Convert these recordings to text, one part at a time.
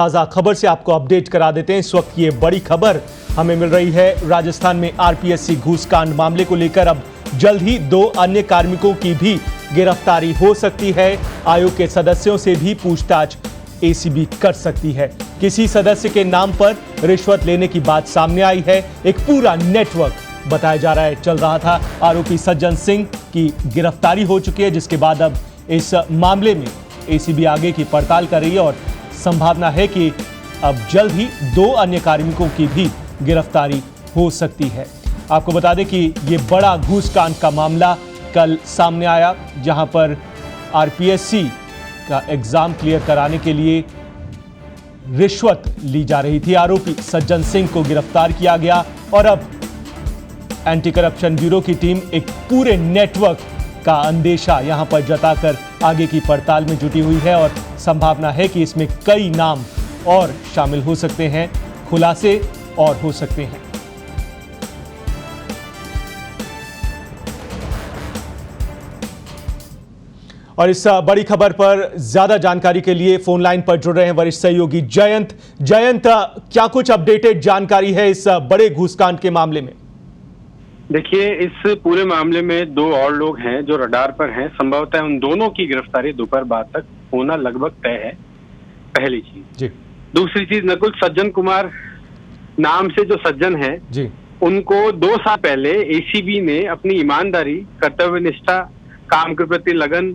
ताज़ा खबर से आपको अपडेट करा देते हैं। इस वक्त ये बड़ी खबर हमें मिल रही है। राजस्थान में आरपीएससी घूसकांड मामले को लेकर अब जल्द ही 2 अन्य कार्मिकों की भी गिरफ्तारी हो सकती है। आयोग के सदस्यों से भी पूछताछ एसीबी कर सकती है। किसी सदस्य के नाम पर रिश्वत लेने की बात सामने आई है। एक पूरा नेटवर्क बताया जा रहा है चल रहा था। आरोपी सज्जन सिंह की गिरफ्तारी हो चुकी है, जिसके बाद अब इस मामले में एसीबी आगे की पड़ताल कर रही है और संभावना है कि अब जल्द ही 2 अन्य कार्मिकों की भी गिरफ्तारी हो सकती है। आपको बता दें कि ये बड़ा घूसकांड का मामला कल सामने आया, जहां पर आरपीएससी का एग्जाम क्लियर कराने के लिए रिश्वत ली जा रही थी। आरोपी सज्जन सिंह को गिरफ्तार किया गया और अब एंटी करप्शन ब्यूरो की टीम एक पूरे नेटवर्क का अंदेशा यहां पर जताकर आगे की पड़ताल में जुटी हुई है और संभावना है कि इसमें कई नाम और शामिल हो सकते हैं, खुलासे और हो सकते हैं। और इस बड़ी खबर पर ज्यादा जानकारी के लिए फोन लाइन पर जुड़ रहे हैं वरिष्ठ सहयोगी जयंत। जयंत, क्या कुछ अपडेटेड जानकारी है इस बड़े घूसकांड के मामले में? देखिए, इस पूरे मामले में 2 और लोग हैं जो रडार पर हैं। संभवतः उन दोनों की गिरफ्तारी दोपहर बाद तक होना लगभग तय है, पहली चीज जी। दूसरी चीज, नकुल सज्जन कुमार नाम से जो सज्जन है जी, उनको 2 साल पहले एसीबी ने अपनी ईमानदारी, कर्तव्यनिष्ठा, काम के प्रति लगन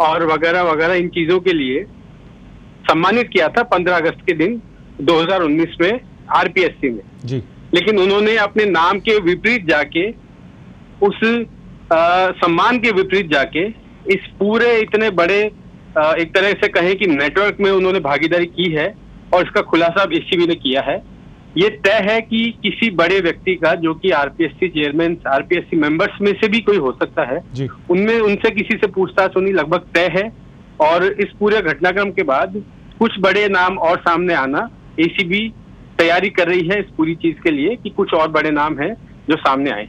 और वगैरह वगैरह इन चीजों के लिए सम्मानित किया था 15 अगस्त के दिन 2019 में आरपीएससी में जी। लेकिन उन्होंने अपने नाम के विपरीत जाके, उस सम्मान के विपरीत जाके इस पूरे इतने बड़े एक तरह से कहें कि नेटवर्क में उन्होंने भागीदारी की है और इसका खुलासा अब एसीबी ने किया है। ये तय है कि किसी बड़े व्यक्ति का, जो कि आरपीएससी चेयरमैन, आरपीएससी मेंबर्स में से भी कोई हो सकता है, उनमें उनसे किसी से पूछताछ होनी लगभग तय है। और इस पूरे घटनाक्रम के बाद कुछ बड़े नाम और सामने आना, एसीबी तैयारी कर रही है इस पूरी चीज के लिए कि कुछ और बड़े नाम हैं जो सामने आए।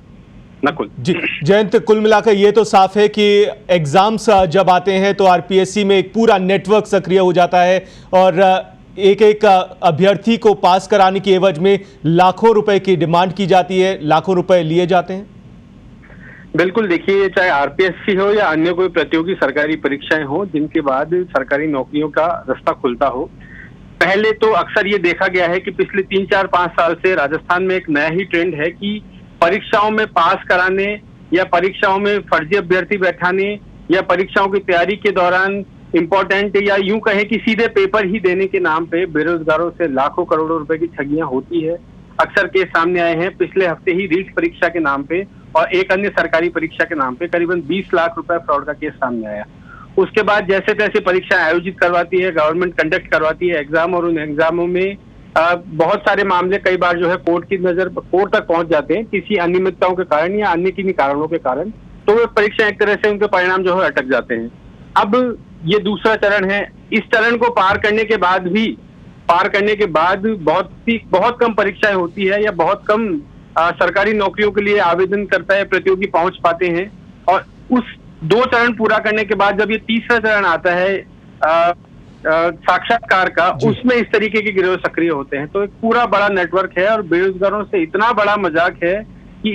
नकुल जी। जयंत, कुल मिलाकर ये तो साफ है कि एग्जाम्स जब आते हैं तो आरपीएससी में एक पूरा नेटवर्क सक्रिय हो जाता है और एक एक अभ्यर्थी को पास कराने की एवज में लाखों रुपए की डिमांड की जाती है, लाखों रुपए लिए जाते हैं। बिल्कुल, देखिए, चाहे आरपीएससी हो या अन्य कोई प्रतियोगी सरकारी परीक्षाएं हो जिनके बाद सरकारी नौकरियों का रास्ता खुलता हो, पहले तो अक्सर ये देखा गया है कि पिछले 3, 4, 5 साल से राजस्थान में एक नया ही ट्रेंड है कि परीक्षाओं में पास कराने या परीक्षाओं में फर्जी अभ्यर्थी बैठाने या परीक्षाओं की तैयारी के दौरान इम्पोर्टेंट या यूं कहें कि सीधे पेपर ही देने के नाम पे बेरोजगारों से लाखों करोड़ों रुपए की ठगियां होती है। अक्सर केस सामने आए हैं। पिछले हफ्ते ही रीट परीक्षा के नाम पे और एक अन्य सरकारी परीक्षा के नाम पे करीबन 20 लाख रुपए फ्रॉड का केस सामने आया। उसके बाद जैसे तैसे परीक्षा आयोजित करवाती है गवर्नमेंट, कंडक्ट करवाती है एग्जाम, और उन एग्जामों में बहुत सारे मामले कई बार जो है कोर्ट तक पहुंच जाते हैं किसी अनियमितताओं के कारण या अन्य किन्हीं कारणों के कारण। तो वे परीक्षा एक तरह से, उनके परिणाम जो है अटक जाते हैं। अब ये दूसरा चरण है। इस चरण को पार करने के बाद बहुत कम परीक्षाएं होती है या बहुत कम सरकारी नौकरियों के लिए आवेदन करता है प्रतियोगी पहुंच पाते हैं। और उस 2 चरण पूरा करने के बाद जब ये तीसरा चरण आता है साक्षात्कार का, उसमें इस तरीके के गिरोह सक्रिय होते हैं। तो एक पूरा बड़ा नेटवर्क है और बेरोजगारों से इतना बड़ा मजाक है कि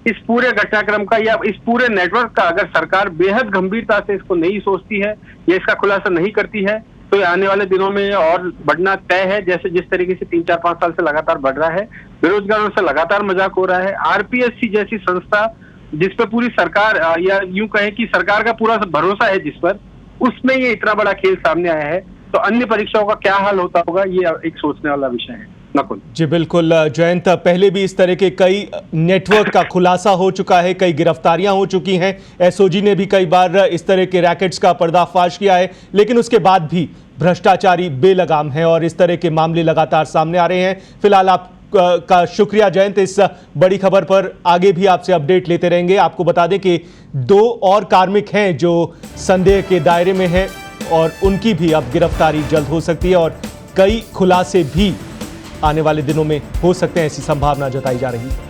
इस पूरे घटनाक्रम का या इस पूरे नेटवर्क का अगर सरकार बेहद गंभीरता से इसको नहीं सोचती है या इसका खुलासा नहीं करती है तो ये आने वाले दिनों में और बढ़ना तय है। जैसे जिस तरीके से 3, 4, 5 साल से लगातार बढ़ रहा है, बेरोजगारों से लगातार मजाक हो रहा है। आरपीएससी जैसी संस्था जिस पर पूरी सरकार या यूं कहें कि सरकार का पूरा भरोसा है जिस पर, उसमें ये इतना बड़ा खेल सामने आया है, तो अन्य परीक्षाओं का क्या हाल होता होगा, ये एक सोचने वाला विषय है। नकुल जी बिल्कुल जयंत, पहले भी इस तरह के कई नेटवर्क का खुलासा हो चुका है, कई गिरफ्तारियां हो चुकी हैं। एसओजी ने भी कई बार इस तरह के रैकेट्स का पर्दाफाश किया है, लेकिन उसके बाद भी भ्रष्टाचारी बेलगाम है और इस तरह के मामले लगातार सामने आ रहे हैं। फिलहाल आप का शुक्रिया जयंत। इस बड़ी खबर पर आगे भी आपसे अपडेट लेते रहेंगे। आपको बता दें कि 2 और कार्मिक हैं जो संदेह के दायरे में हैं और उनकी भी अब गिरफ्तारी जल्द हो सकती है और कई खुलासे भी आने वाले दिनों में हो सकते हैं, ऐसी संभावना जताई जा रही है।